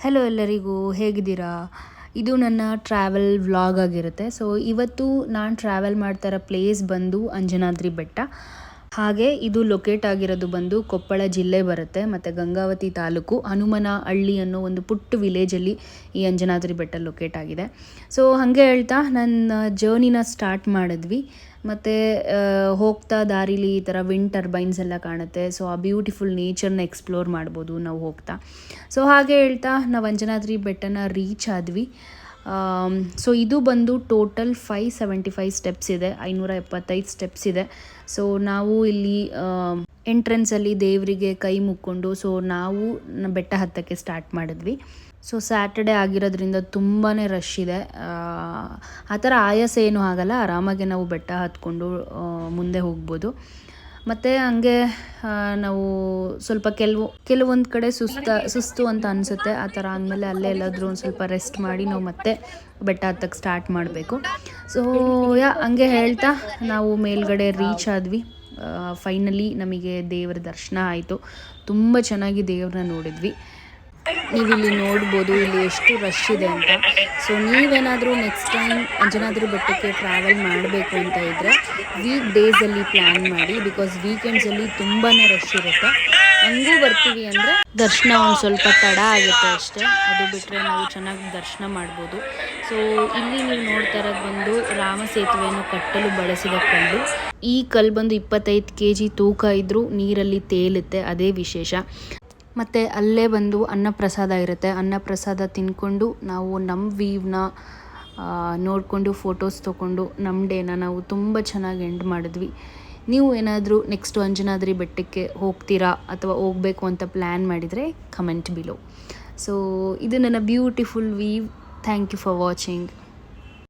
Hello ಎಲ್ಲರಿಗೂ, ಹೇಗಿದ್ದೀರಾ? ಇದು ನನ್ನ ಟ್ರಾವೆಲ್ ವ್ಲಾಗ್ ಆಗಿರುತ್ತೆ. ಸೊ ಇವತ್ತು ನಾನು ಟ್ರಾವೆಲ್ ಮಾಡ್ತಾ ಇರೋ ಪ್ಲೇಸ್ ಬಂದು ಅಂಜನಾದ್ರಿ ಬೆಟ್ಟ. ಹಾಗೆ ಇದು ಲೊಕೇಟ್ ಆಗಿರೋದು ಬಂದು ಕೊಪ್ಪಳ ಜಿಲ್ಲೆ ಬರುತ್ತೆ ಮತ್ತು ಗಂಗಾವತಿ ತಾಲೂಕು ಹನುಮನಹಳ್ಳಿ ಅನ್ನೋ ಒಂದು ಪುಟ್ಟ ವಿಲೇಜಲ್ಲಿ ಈ ಅಂಜನಾದ್ರಿ ಬೆಟ್ಟ ಲೊಕೇಟ್ ಆಗಿದೆ. ಸೊ ಹಾಗೆ ಹೇಳ್ತಾ ನನ್ನ ಜರ್ನಿನ ಸ್ಟಾರ್ಟ್ ಮಾಡಿದ್ವಿ. ಮತ್ತು ಹೋಗ್ತಾ ದಾರಿಲಿ ಈ ಥರ ವಿಂಡ್ ಟರ್ಬೈನ್ಸ್ ಎಲ್ಲ ಕಾಣುತ್ತೆ. ಸೊ ಆ ಬ್ಯೂಟಿಫುಲ್ ನೇಚರ್ನ ಎಕ್ಸ್ಪ್ಲೋರ್ ಮಾಡ್ಬೋದು ನಾವು ಹೋಗ್ತಾ. ಸೊ ಹಾಗೆ ಹೇಳ್ತಾ ನಾವು ಅಂಜನಾದ್ರಿ ಬೆಟ್ಟನ ರೀಚ್ ಆದ್ವಿ. ಸೊ ಇದು ಬಂದು ಟೋಟಲ್ 575 ಸ್ಟೆಪ್ಸ್ ಇದೆ, 575 ಸ್ಟೆಪ್ಸ್ ಇದೆ. ಸೊ ನಾವು ಇಲ್ಲಿ ಎಂಟ್ರೆನ್ಸಲ್ಲಿ ದೇವರಿಗೆ ಕೈ ಮುಕ್ಕೊಂಡು ಸೊ ನಾವು ಬೆಟ್ಟ ಹತ್ತಕ್ಕೆ ಸ್ಟಾರ್ಟ್ ಮಾಡಿದ್ವಿ. ಸೊ ಸ್ಯಾಟರ್ಡೆ ಆಗಿರೋದ್ರಿಂದ ತುಂಬಾ ರಶ್ ಇದೆ. ಆ ಥರ ಆಯಾಸ ಏನೂ ಆಗಲ್ಲ, ಆರಾಮಾಗಿ ನಾವು ಬೆಟ್ಟ ಹತ್ಕೊಂಡು ಮುಂದೆ ಹೋಗ್ಬೋದು. ಮತ್ತು ಹಂಗೆ ನಾವು ಸ್ವಲ್ಪ ಕೆಲವೊಂದು ಕಡೆ ಸುಸ್ತು ಅಂತ ಅನಿಸುತ್ತೆ. ಆ ಥರ ಆದಮೇಲೆ ಅಲ್ಲೇ ಎಲ್ಲಾದರೂ ಒಂದು ಸ್ವಲ್ಪ ರೆಸ್ಟ್ ಮಾಡಿ ನಾವು ಮತ್ತೆ ಬೆಟ್ಟ ಹತ್ತಕ್ಕೆ ಸ್ಟಾರ್ಟ್ ಮಾಡಬೇಕು. ಸೊ ಹಂಗೆ ಹೇಳ್ತಾ ನಾವು ಮೇಲ್ಗಡೆ ರೀಚ್ ಆದ್ವಿ. ಫೈನಲಿ ನಮಗೆ ದೇವರ ದರ್ಶನ ಆಯಿತು. ತುಂಬ ಚೆನ್ನಾಗಿ ದೇವ್ರನ್ನ ನೋಡಿದ್ವಿ. ನೀವಿಲ್ಲಿ ನೋಡ್ಬೋದು ಇಲ್ಲಿ ಎಷ್ಟು ರಶ್ ಇದೆ ಅಂತ. ಸೊ ನೀವೇನಾದರೂ ನೆಕ್ಸ್ಟ್ ಟೈಮ್ ಅಂಜನಾದ್ರಿ ಬೆಟ್ಟಕ್ಕೆ ಟ್ರಾವೆಲ್ ಮಾಡಬೇಕು ಅಂತ ಇದ್ದರೆ ವೀಕ್ ಡೇಸಲ್ಲಿ ಪ್ಲ್ಯಾನ್ ಮಾಡಿ, ಬಿಕಾಸ್ ವೀಕೆಂಡ್ಸಲ್ಲಿ ತುಂಬಾ ರಶ್ ಇರುತ್ತೆ. ಹಂಗೂ ಬರ್ತೀವಿ ಅಂದರೆ ದರ್ಶನ ಒಂದು ಸ್ವಲ್ಪ ತಡ ಆಗುತ್ತೆ ಅಷ್ಟೇ, ಅದು ಬಿಟ್ಟರೆ ನಾವು ಚೆನ್ನಾಗಿ ದರ್ಶನ ಮಾಡ್ಬೋದು. ಸೊ ಇಲ್ಲಿ ನೀವು ನೋಡ್ತಾ ಇರೋದು ಬಂದು ರಾಮ ಸೇತುವೆಯನ್ನು ಕಟ್ಟಲು ಬಳಸಿದ ಕಲ್ಲು. ಈ ಕಲ್ಲು ಬಂದು 25 kg ತೂಕ ಇದ್ದರೂ ನೀರಲ್ಲಿ ತೇಲುತ್ತೆ, ಅದೇ ವಿಶೇಷ. ಮತ್ತು ಅಲ್ಲೇ ಬಂದು ಅನ್ನಪ್ರಸಾದ ಇರುತ್ತೆ. ಅನ್ನಪ್ರಸಾದ ತಿಂದ್ಕೊಂಡು ನಾವು ನಮ್ಮ ವ್ಯೂವ್ನ ನೋಡಿಕೊಂಡು ಫೋಟೋಸ್ ತೊಗೊಂಡು ನಮ್ಮ ಡೇನ ನಾವು ತುಂಬ ಚೆನ್ನಾಗಿ ಎಂಡ್ ಮಾಡಿದ್ವಿ. ನೀವು ಏನಾದರೂ ನೆಕ್ಸ್ಟು ಅಂಜನಾದ್ರಿ ಬೆಟ್ಟಕ್ಕೆ ಹೋಗ್ತೀರಾ ಅಥವಾ ಹೋಗಬೇಕು ಅಂತ ಪ್ಲ್ಯಾನ್ ಮಾಡಿದರೆ ಕಮೆಂಟ್ ಬಿಲೋ. ಸೊ ಇದು ನನ್ನ beautiful view. Thank you for watching.